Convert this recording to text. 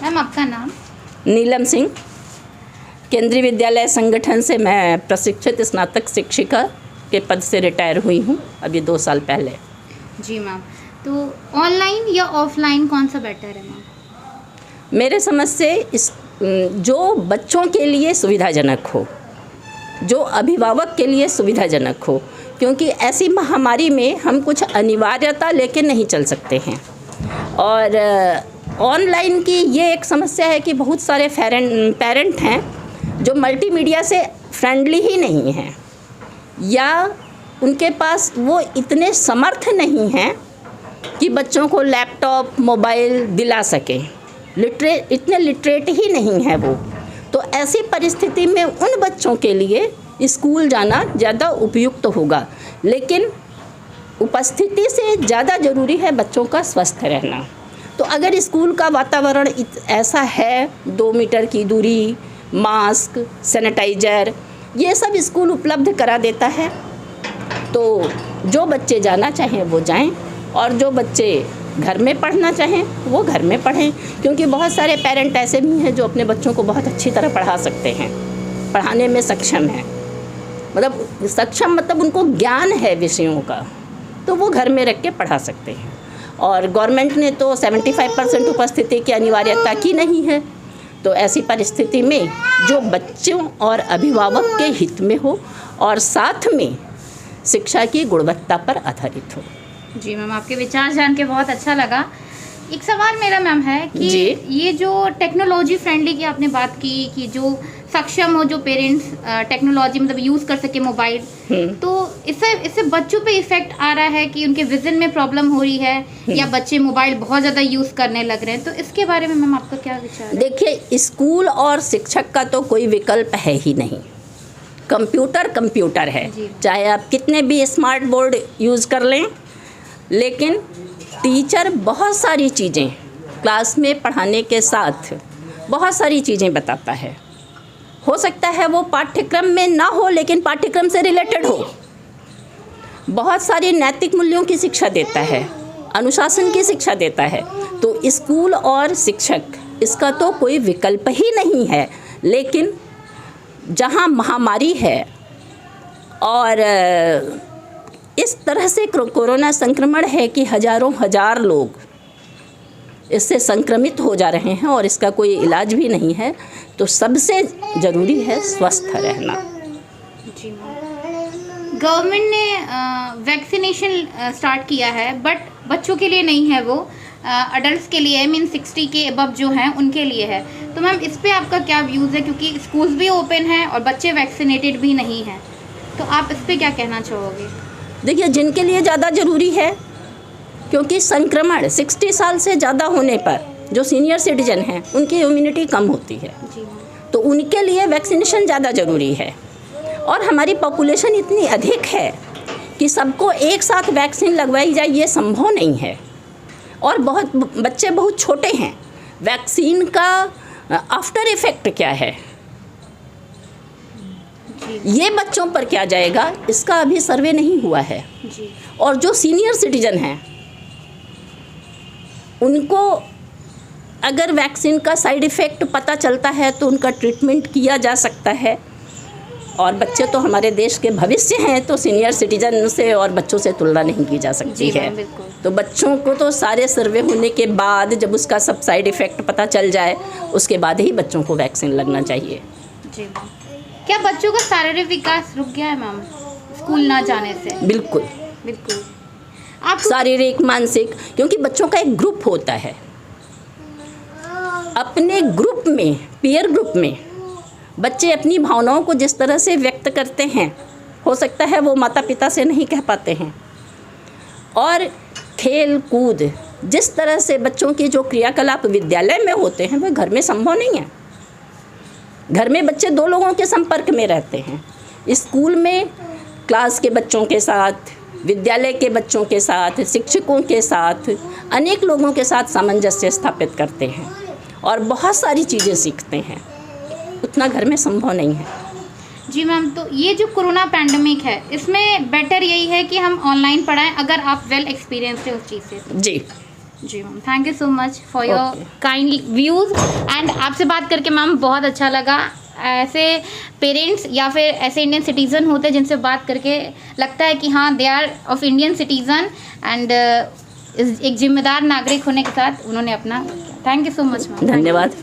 Ma'am आपका नाम? नीलम सिंह। केंद्रीय विद्यालय संगठन से मैं प्रशिक्षित स्नातक शिक्षिका के पद से रिटायर हुई हूँ अभी 2 साल पहले। जी मैम, तो ऑनलाइन या ऑफलाइन कौन सा बेटर है मैम? मेरे समझ से जो बच्चों के लिए सुविधाजनक हो, जो अभिभावक के लिए सुविधाजनक हो, क्योंकि ऐसी महामारी में हम कुछ अनिवार्यता लेके नहीं चल सकते हैं। और ऑनलाइन की ये एक समस्या है कि बहुत सारे पेरेंट हैं जो मल्टीमीडिया से फ्रेंडली ही नहीं हैं, या उनके पास वो इतने समर्थ नहीं हैं कि बच्चों को लैपटॉप मोबाइल दिला सकें। इतने लिटरेट ही नहीं है वो। तो ऐसी परिस्थिति में उन बच्चों के लिए स्कूल जाना ज़्यादा उपयुक्त होगा, लेकिन उपस्थिति से ज़्यादा ज़रूरी है बच्चों का स्वस्थ रहना। तो अगर स्कूल का वातावरण ऐसा है, 2 मीटर की दूरी, मास्क, सैनिटाइज़र, ये सब स्कूल उपलब्ध करा देता है, तो जो बच्चे जाना चाहें वो जाएं, और जो बच्चे घर में पढ़ना चाहें वो घर में पढ़ें। क्योंकि बहुत सारे पेरेंट ऐसे भी हैं जो अपने बच्चों को बहुत अच्छी तरह पढ़ा सकते हैं, पढ़ाने में सक्षम हैं, मतलब उनको ज्ञान है विषयों का, तो वो घर में रख के पढ़ा सकते हैं। और गवर्नमेंट ने तो 75% उपस्थिति की अनिवार्यता की नहीं है। तो ऐसी परिस्थिति में जो बच्चों और अभिभावक के हित में हो और साथ में शिक्षा की गुणवत्ता पर आधारित हो। जी मैम, आपके विचार जान के बहुत अच्छा लगा। एक सवाल मेरा मैम है कि ये जो टेक्नोलॉजी फ्रेंडली की आपने बात की कि जो सक्षम हो, जो पेरेंट्स टेक्नोलॉजी मतलब यूज़ कर सके मोबाइल, तो इससे बच्चों पे इफेक्ट आ रहा है कि उनके विजन में प्रॉब्लम हो रही है, या बच्चे मोबाइल बहुत ज़्यादा यूज़ करने लग रहे हैं, तो इसके बारे में मैम आपका क्या विचार है? देखिए, स्कूल और शिक्षक का तो कोई विकल्प है ही नहीं। कंप्यूटर है, चाहे आप कितने भी स्मार्ट बोर्ड यूज़ कर लें, लेकिन टीचर बहुत सारी चीज़ें क्लास में पढ़ाने के साथ बहुत सारी चीज़ें बताता है। हो सकता है वो पाठ्यक्रम में ना हो, लेकिन पाठ्यक्रम से रिलेटेड हो। बहुत सारी नैतिक मूल्यों की शिक्षा देता है, अनुशासन की शिक्षा देता है। तो स्कूल और शिक्षक, इसका तो कोई विकल्प ही नहीं है। लेकिन जहाँ महामारी है और इस तरह से कोरोना संक्रमण है कि हजार लोग इससे संक्रमित हो जा रहे हैं और इसका कोई इलाज भी नहीं है, तो सबसे ज़रूरी है स्वस्थ रहना। जी मैम, गवर्नमेंट ने वैक्सीनेशन स्टार्ट किया है, बट बच्चों के लिए नहीं है, वो अडल्ट्स के लिए, मीन 60 के अबव जो हैं उनके लिए है। तो मैम इस पे आपका क्या व्यूज़ है, क्योंकि स्कूल्स भी ओपन हैं और बच्चे वैक्सीनेटेड भी नहीं हैं, तो आप इस पे क्या कहना चाहोगे? देखिए, जिनके लिए ज़्यादा ज़रूरी है, क्योंकि संक्रमण 60 साल से ज़्यादा होने पर जो सीनियर सिटीजन हैं उनकी इम्यूनिटी कम होती है, तो उनके लिए वैक्सीनेशन ज़्यादा ज़रूरी है। और हमारी पॉपुलेशन इतनी अधिक है कि सबको एक साथ वैक्सीन लगवाई जाए ये संभव नहीं है, और बच्चे बहुत छोटे हैं। वैक्सीन का आफ्टर इफ़ेक्ट क्या है, ये बच्चों पर क्या जाएगा, इसका अभी सर्वे नहीं हुआ है। और जो सीनियर सिटीजन हैं उनको अगर वैक्सीन का साइड इफ़ेक्ट पता चलता है तो उनका ट्रीटमेंट किया जा सकता है। और बच्चे तो हमारे देश के भविष्य हैं, तो सीनियर सिटीजन से और बच्चों से तुलना नहीं की जा सकती है। तो बच्चों को तो सारे सर्वे होने के बाद, जब उसका सब साइड इफ़ेक्ट पता चल जाए, उसके बाद ही बच्चों को वैक्सीन लगना चाहिए। जी, क्या बच्चों का शारीरिक विकास रुक गया है मैम स्कूल ना जाने से? बिल्कुल। आप शारीरिक, मानसिक, क्योंकि बच्चों का एक ग्रुप होता है। अपने ग्रुप में, पीयर ग्रुप में बच्चे अपनी भावनाओं को जिस तरह से व्यक्त करते हैं, हो सकता है वो माता पिता से नहीं कह पाते हैं। और खेल कूद, जिस तरह से बच्चों की जो क्रियाकलाप विद्यालय में होते हैं, वह घर में संभव नहीं है। घर में बच्चे 2 लोगों के संपर्क में रहते हैं। स्कूल में क्लास के बच्चों के साथ, विद्यालय के बच्चों के साथ, शिक्षकों के साथ, अनेक लोगों के साथ सामंजस्य स्थापित करते हैं और बहुत सारी चीज़ें सीखते हैं। उतना घर में संभव नहीं है। जी मैम, तो ये जो कोरोना पैंडमिक है, इसमें बेटर यही है कि हम ऑनलाइन पढ़ाएं, अगर आप वेल एक्सपीरियंस है उस चीज़ से। जी, जी ma'am, thank you so much for your kind views and आपसे बात करके मैम बहुत अच्छा लगा। ऐसे पेरेंट्स या फिर ऐसे इंडियन सिटीज़न होते हैं जिनसे बात करके लगता है कि हाँ they are of Indian citizen and एक जिम्मेदार नागरिक होने के साथ उन्होंने अपना। Thank you so much ma'am. धन्यवाद।